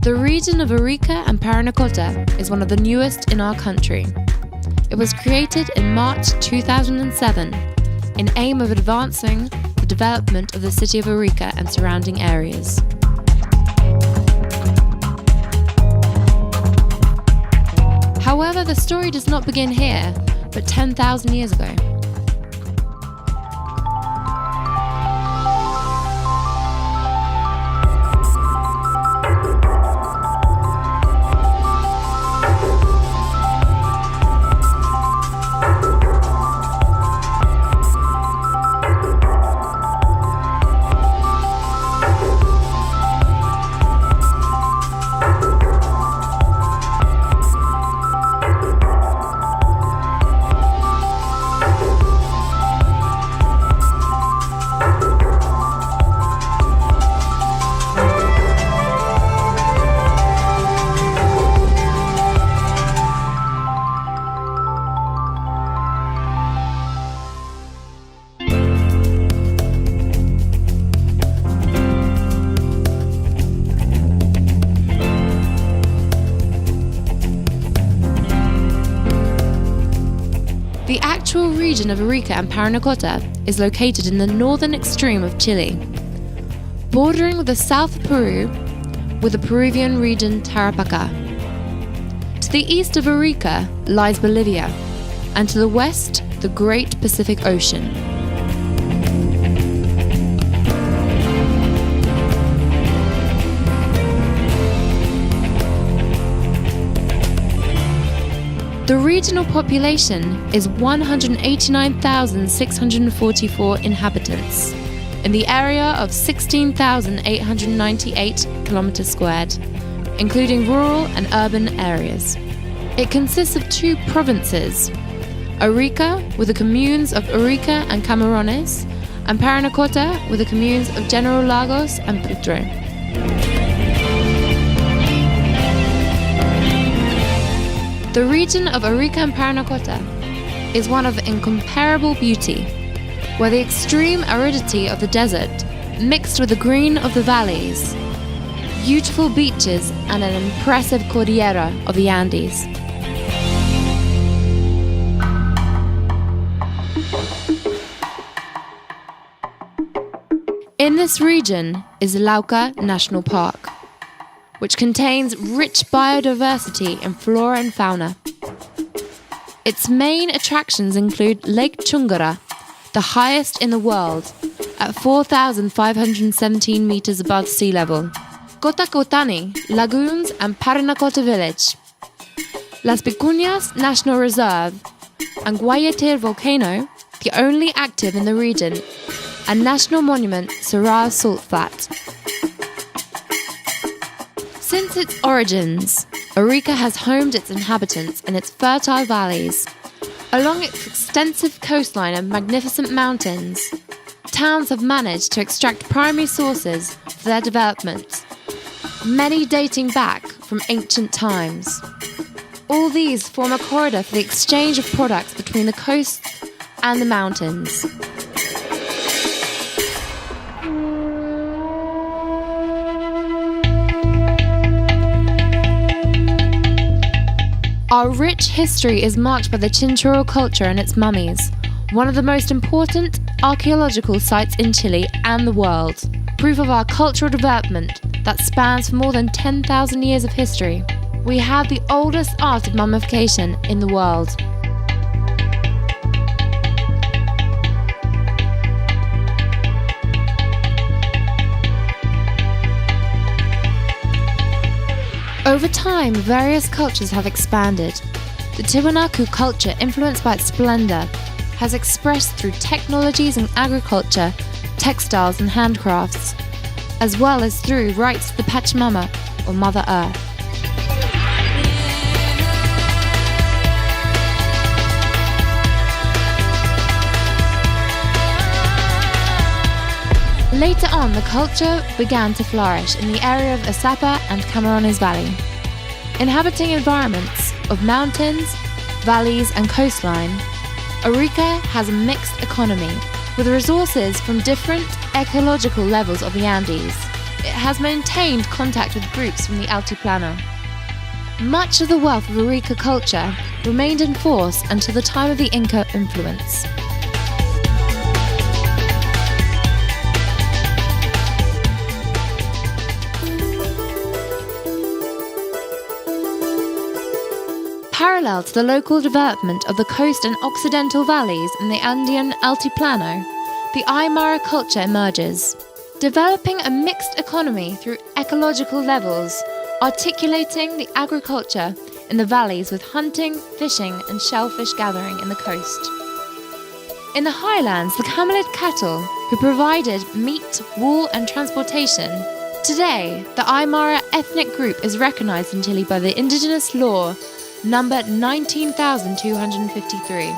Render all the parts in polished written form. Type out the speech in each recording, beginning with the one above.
The region of Arica and Parinacota is one of the newest in our country. It was created in March 2007 in aim of advancing the development of the city of Arica and surrounding areas. However, the story does not begin here, but 10,000 years ago. The actual region of Arica and Parinacota is located in the northern extreme of Chile, bordering with the south of Peru with the Peruvian region Tarapacá. To the east of Arica lies Bolivia, and to the west the Great Pacific Ocean. The regional population is 189,644 inhabitants in the area of 16,898 kilometers squared, including rural and urban areas. It consists of two provinces, Arica with the communes of Arica and Camarines, and Parinacota with the communes of General Lagos and Putre. The region of Arica and Parinacota is one of incomparable beauty, where the extreme aridity of the desert mixed with the green of the valleys, beautiful beaches and an impressive cordillera of the Andes. In this region is Lauca National Park, which contains rich biodiversity in flora and fauna. Its main attractions include Lake Chungara, the highest in the world, at 4,517 meters above sea level, Cotacotani, lagoons and Parinacota village, Las Vicuñas National Reserve, and Guayatir volcano, the only active in the region, and national monument Sirá Salt Flat. Since its origins, Arica has homed its inhabitants in its fertile valleys. Along its extensive coastline and magnificent mountains, towns have managed to extract primary sources for their development, many dating back from ancient times. All these form a corridor for the exchange of products between the coasts and the mountains. Our rich history is marked by the Chinchorro culture and its mummies, one of the most important archaeological sites in Chile and the world, proof of our cultural development that spans for more than 10,000 years of history. We have the oldest art of mummification in the world. Over time, various cultures have expanded. The Tiwanaku culture, influenced by its splendor, has expressed through technologies in agriculture, textiles and handcrafts, as well as through rites to the Pachamama, or Mother Earth. Later on, the culture began to flourish in the area of Asapa and Camarines Valley. Inhabiting environments of mountains, valleys and coastline, Arica has a mixed economy With resources from different ecological levels of the Andes, it has maintained contact with groups from the Altiplano. Much of the wealth of Arica culture remained in force until the time of the Inca influence. Parallel to the local development of the coast and occidental valleys in the Andean Altiplano, the Aymara culture emerges, developing a mixed economy through ecological levels, articulating the agriculture in the valleys with hunting, fishing and shellfish gathering in the coast. In the highlands, the camelid cattle, who provided meat, wool and transportation. Today, the Aymara ethnic group is recognized in Chile by the indigenous law number 19,253.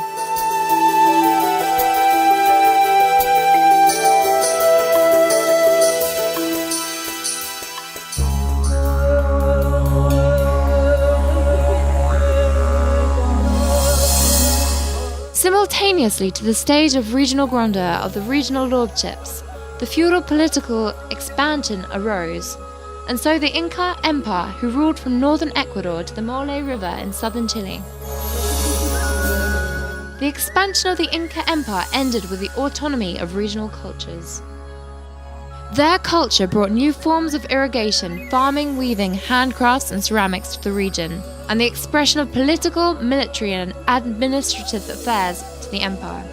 Simultaneously to the stage of regional grandeur of the regional lordships, the feudal political expansion arose, and so the Inca Empire, who ruled from northern Ecuador to the Maule River in southern Chile. The expansion of the Inca Empire ended with the autonomy of regional cultures. Their culture brought new forms of irrigation, farming, weaving, handcrafts and ceramics to the region, and the expression of political, military and administrative affairs to the empire.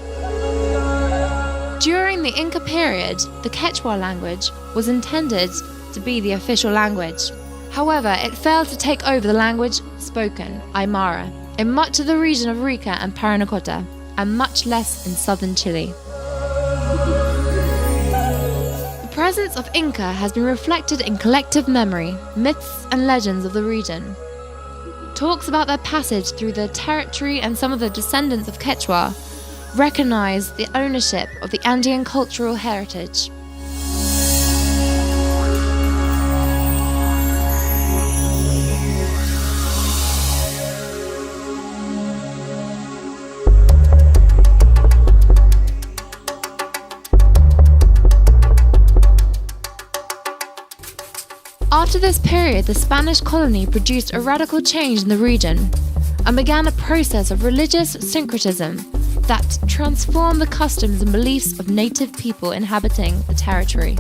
During the Inca period, the Quechua language was intended to be the official language. However, it failed to take over the language spoken, Aymara, in much of the region of Arica and Parinacota, and much less in southern Chile. The presence of Inca has been reflected in collective memory, myths and legends of the region. Talks about their passage through the territory and some of the descendants of Quechua recognize the ownership of the Andean cultural heritage. After this period, the Spanish colony produced a radical change in the region and began a process of religious syncretism that transformed the customs and beliefs of native people inhabiting the territory.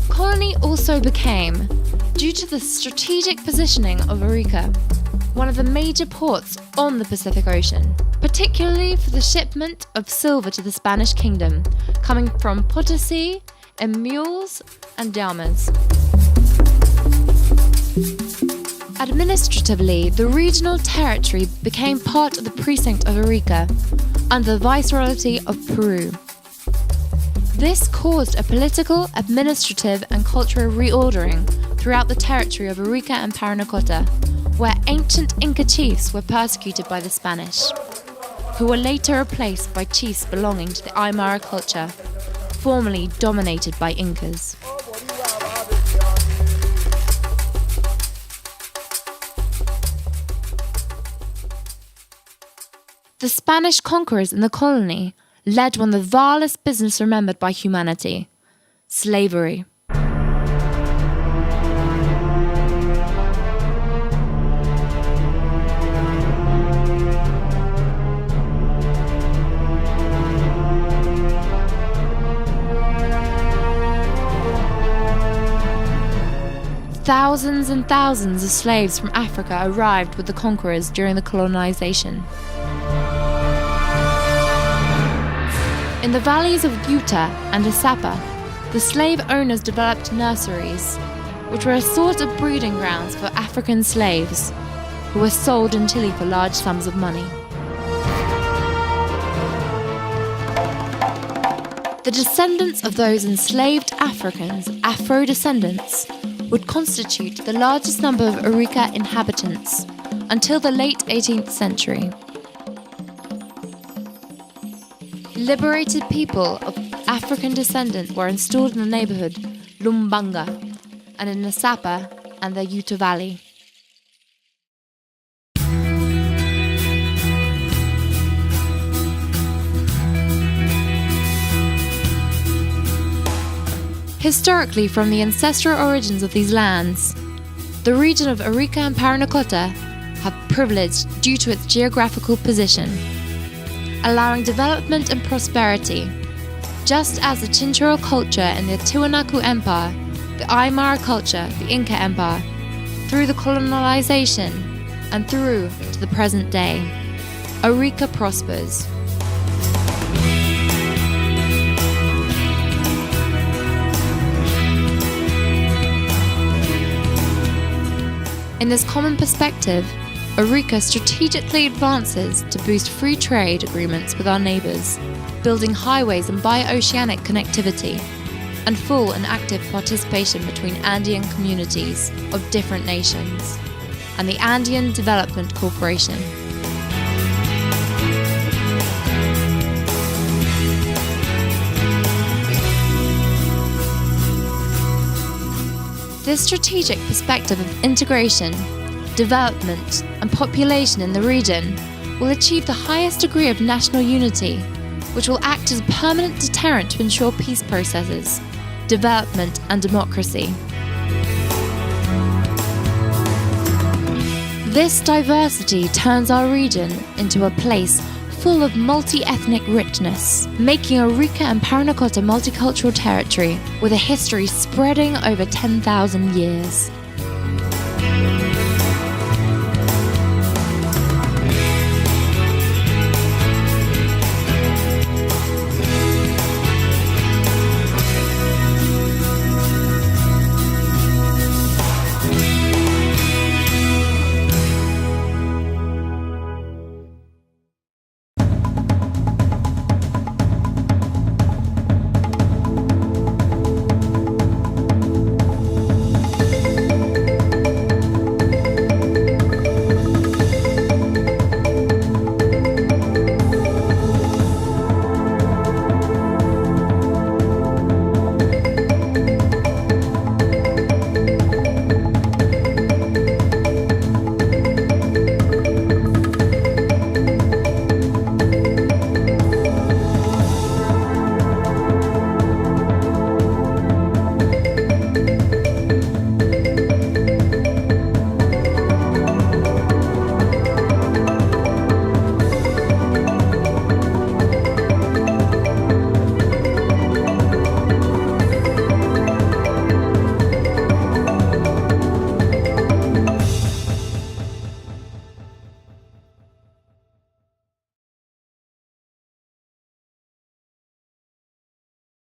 Colony also became, due to the strategic positioning of Arica, one of the major ports on the Pacific Ocean, particularly for the shipment of silver to the Spanish kingdom, coming from Potosi in mules and llamas. Administratively, the regional territory became part of the precinct of Arica under the Viceroyalty of Peru. This caused a political, administrative and cultural reordering throughout the territory of Arica and Parinacota, where ancient Inca chiefs were persecuted by the Spanish, who were later replaced by chiefs belonging to the Aymara culture, formerly dominated by Incas. The Spanish conquerors in the colony led one of the vilest business remembered by humanity: slavery. Thousands and thousands of slaves from Africa arrived with the conquerors during the colonization. In the valleys of Utah and Isapa, the slave owners developed nurseries, which were a sort of breeding grounds for African slaves, who were sold in Chile for large sums of money. The descendants of those enslaved Africans, Afro-descendants, would constitute the largest number of Arica inhabitants until the late 18th century. Liberated people of African descent were installed in the neighborhood Lumbanga and in Isapa and the Utah Valley. Historically, from the ancestral origins of these lands, the region of Arica and Parinacota have privilege due to its geographical position, allowing development and prosperity, just as the Chinchorro culture in the Tiwanaku Empire, the Aymara culture, the Inca Empire, through the colonization and through to the present day. Arica prospers. In this common perspective, Arica strategically advances to boost free trade agreements with our neighbours, building highways and bio-oceanic connectivity, and full and active participation between Andean communities of different nations, and the Andean Development Corporation. This strategic perspective of integration, development, and population in the region will achieve the highest degree of national unity, which will act as a permanent deterrent to ensure peace processes, development, and democracy. This diversity turns our region into a place full of multi-ethnic richness, making Arica and Parinacota multicultural territory with a history spreading over 10,000 years.